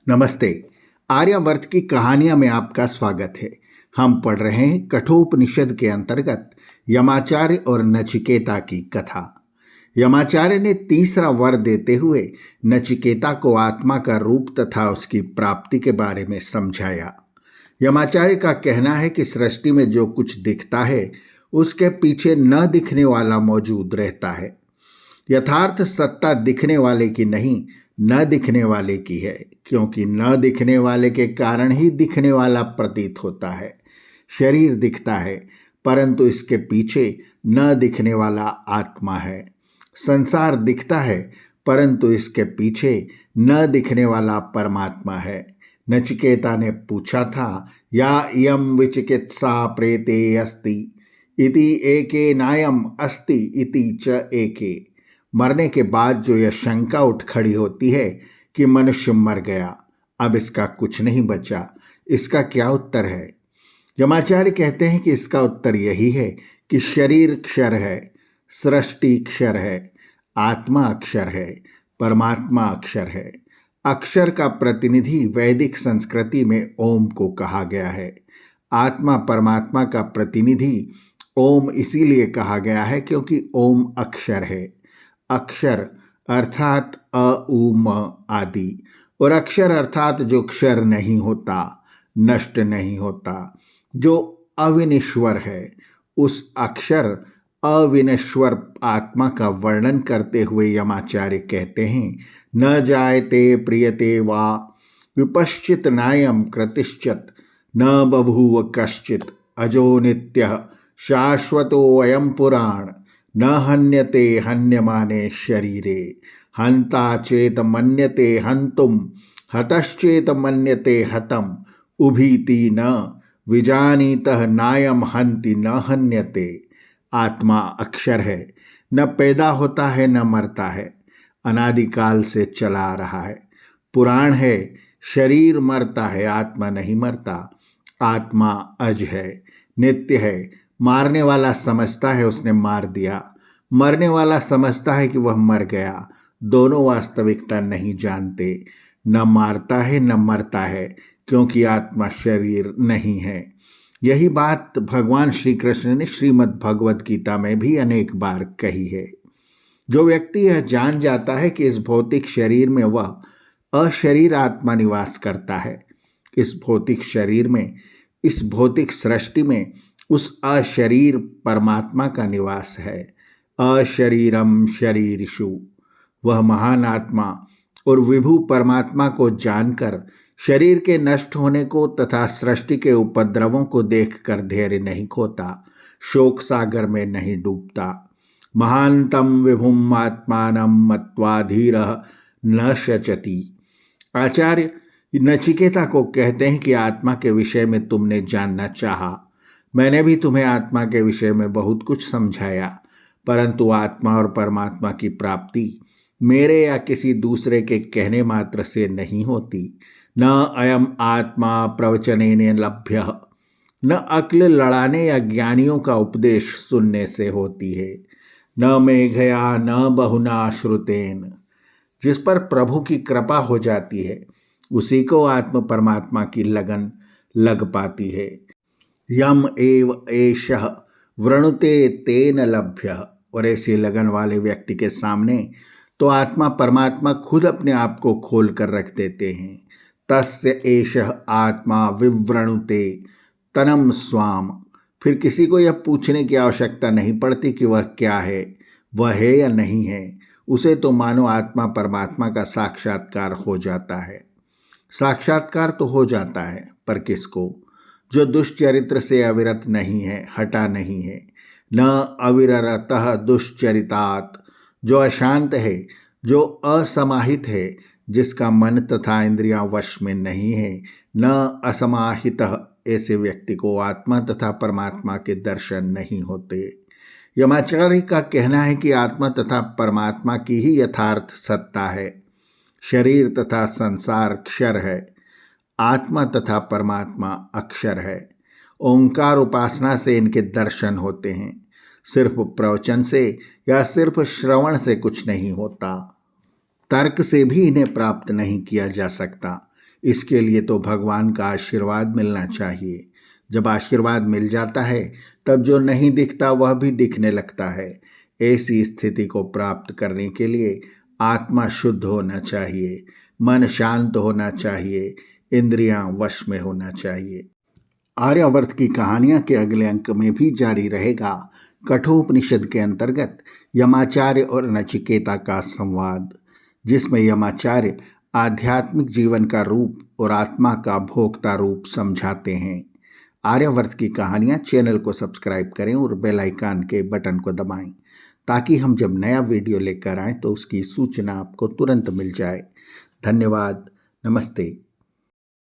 नमस्ते। आर्यावर्त की कहानियां में आपका स्वागत है। हम पढ़ रहे हैं कठोपनिषद के अंतर्गत यमाचार्य और नचिकेता की कथा। यमाचार्य ने तीसरा वर देते हुए नचिकेता को आत्मा का रूप तथा उसकी प्राप्ति के बारे में समझाया। यमाचार्य का कहना है कि सृष्टि में जो कुछ दिखता है उसके पीछे न दिखने वाला मौजूद रहता है। यथार्थ सत्ता दिखने वाले की नहीं, न दिखने वाले की है, क्योंकि न दिखने वाले के कारण ही दिखने वाला प्रतीत होता है। शरीर दिखता है परंतु इसके पीछे न दिखने वाला आत्मा है। संसार दिखता है परंतु इसके पीछे न दिखने वाला परमात्मा है। नचिकेता ने पूछा था, या इयं विचिकित्सा प्रेते अस्ति इति एके नायम अस्ति इति च एके। मरने के बाद जो यह शंका उठ खड़ी होती है कि मनुष्य मर गया, अब इसका कुछ नहीं बचा, इसका क्या उत्तर है? यमाचार्य कहते हैं कि इसका उत्तर यही है कि शरीर क्षर है, सृष्टि क्षर है, आत्मा अक्षर है, परमात्मा अक्षर है। अक्षर का प्रतिनिधि वैदिक संस्कृति में ओम को कहा गया है। आत्मा परमात्मा का प्रतिनिधि ओम इसीलिए कहा गया है क्योंकि ओम अक्षर है। अक्षर अर्थात अ उ म आदि, और अक्षर अर्थात जो क्षर नहीं होता, नष्ट नहीं होता, जो अविनश्वर है। उस अक्षर अविनश्वर आत्मा का वर्णन करते हुए यमाचार्य कहते हैं, न जायते प्रियते वा विपश्चित नायम कृतिश्चित न बभूव कश्चित अजो नित्यः शाश्वतो अयं पुराण न हन्यते हन्यमाने शरीरे हंता चेत मन्यते हंतुम हतश्चेत मन्यते हतम उभीति न विजानीतः नायम हंति न हन्यते। आत्मा अक्षर है, न पैदा होता है न मरता है, अनादिकाल से चला आ रहा है, पुराण है। शरीर मरता है, आत्मा नहीं मरता। आत्मा अज है, नित्य है। मारने वाला समझता है उसने मार दिया, मरने वाला समझता है कि वह मर गया। दोनों वास्तविकता नहीं जानते। न मारता है न मरता है, क्योंकि आत्मा शरीर नहीं है। यही बात भगवान श्री कृष्ण ने श्रीमद् भगवद गीता में भी अनेक बार कही है। जो व्यक्ति यह जान जाता है कि इस भौतिक शरीर में वह अशरीर आत्मा निवास करता है, इस भौतिक शरीर में, इस भौतिक सृष्टि में उस अशरीर परमात्मा का निवास है। अशरीरम शरीरषु, वह महान आत्मा और विभु परमात्मा को जानकर शरीर के नष्ट होने को तथा सृष्टि के उपद्रवों को देखकर धैर्य नहीं खोता, शोक सागर में नहीं डूबता। महानतम विभुम आत्मानं मत्वा धीरः न शचति। आचार्य नचिकेता को कहते हैं कि आत्मा के विषय में तुमने जानना चाहा, मैंने भी तुम्हें आत्मा के विषय में बहुत कुछ समझाया, परंतु आत्मा और परमात्मा की प्राप्ति मेरे या किसी दूसरे के कहने मात्र से नहीं होती। न अयम आत्मा प्रवचनेन लभ्य, न अक्ल लड़ाने या ज्ञानियों का उपदेश सुनने से होती है। न मेघया न बहुना श्रुतेन, जिस पर प्रभु की कृपा हो जाती है उसी को आत्म परमात्मा की लगन लग पाती है। यम एव एषः वृणुते तेन लभ्य, और ऐसी लगन वाले व्यक्ति के सामने तो आत्मा परमात्मा खुद अपने आप को खोल कर रख देते हैं। तस्य एषः आत्मा विवृणुते तनम स्वाम, फिर किसी को यह पूछने की आवश्यकता नहीं पड़ती कि वह क्या है, वह है या नहीं है। उसे तो मानो आत्मा परमात्मा का साक्षात्कार हो जाता है। साक्षात्कार तो हो जाता है, पर किसको? जो दुष्चरित्र से अविरत नहीं है, हटा नहीं है। न अविरतः दुष्चरितात्, जो अशांत है, जो असमाहित है, जिसका मन तथा इंद्रियां वश में नहीं है। न असमाहितः, ऐसे व्यक्ति को आत्मा तथा परमात्मा के दर्शन नहीं होते। यमाचार्य का कहना है कि आत्मा तथा परमात्मा की ही यथार्थ सत्ता है। शरीर तथा संसार क्षर है, आत्मा तथा परमात्मा अक्षर है। ओंकार उपासना से इनके दर्शन होते हैं, सिर्फ प्रवचन से या सिर्फ श्रवण से कुछ नहीं होता। तर्क से भी इन्हें प्राप्त नहीं किया जा सकता। इसके लिए तो भगवान का आशीर्वाद मिलना चाहिए। जब आशीर्वाद मिल जाता है तब जो नहीं दिखता वह भी दिखने लगता है। ऐसी स्थिति को प्राप्त करने के लिए आत्मा शुद्ध होना चाहिए, मन शांत होना चाहिए, इंद्रियां वश में होना चाहिए। आर्यावर्त की कहानियां के अगले अंक में भी जारी रहेगा कठोपनिषद के अंतर्गत यमाचार्य और नचिकेता का संवाद, जिसमें यमाचार्य आध्यात्मिक जीवन का रूप और आत्मा का भोक्ता रूप समझाते हैं। आर्यावर्त की कहानियां चैनल को सब्सक्राइब करें और बेल आइकन के बटन को दबाएं ताकि हम जब नया वीडियो लेकर आएं तो उसकी सूचना आपको तुरंत मिल जाए। धन्यवाद। नमस्ते।